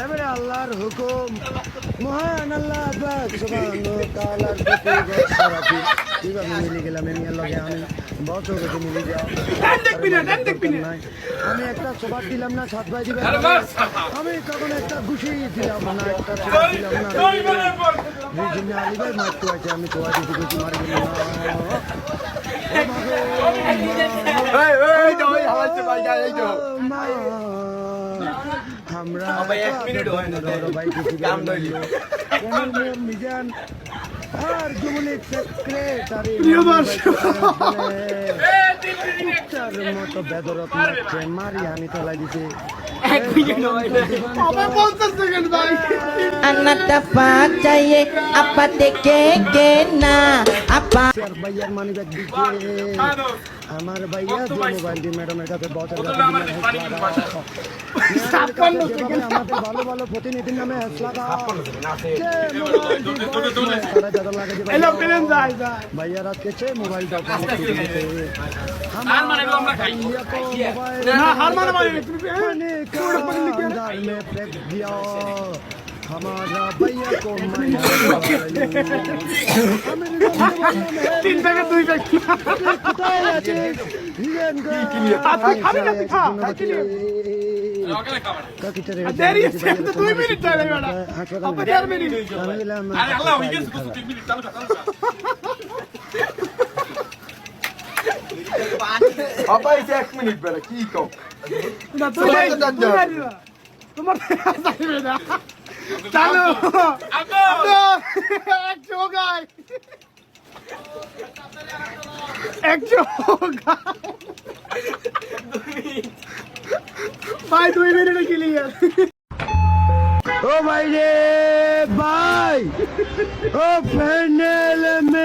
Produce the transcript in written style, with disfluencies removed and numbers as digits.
এবারে আল্লাহর হুকুম মহান আল্লাহ পাক সুবহানাহু ওয়া তাআলার প্রতি সারাটি কিভাবে মিলে গেলাম এর লগে আমি বছর হতে মিলে যাও আমি একটা সোফা দিলাম না সাত ভাই দিবে আমি তখন একটা ঘুষি দিলাম না একটা সোফা দিলাম না বিভিন্ন আলিবাই মারতে আছে আমি তোয়া দিতে ঘুষি মারি আমরা মিজান আর যুবলীগ সেক্রেটারি মতো বেদরত মারছে মারি হানি চালাই দিছে ভাইয়ার মানি ব্যাগ দিচ্ছে আমার ভাইয়া যে মোবাইল দিয়ে ম্যাডামের কাছে আমাদের ভালো ভালো প্রতিনিধির নামে ভাইয়ার আজকে সে মোবাইলটা हमारा भैया को तीन पैकेट दुई पैकेट एक मिनट बेला की कहो তোমার চালু ভাই 2 মিনিটে ক্লিয়ার ও ভাই রে ভাই ও ফাইনাল মে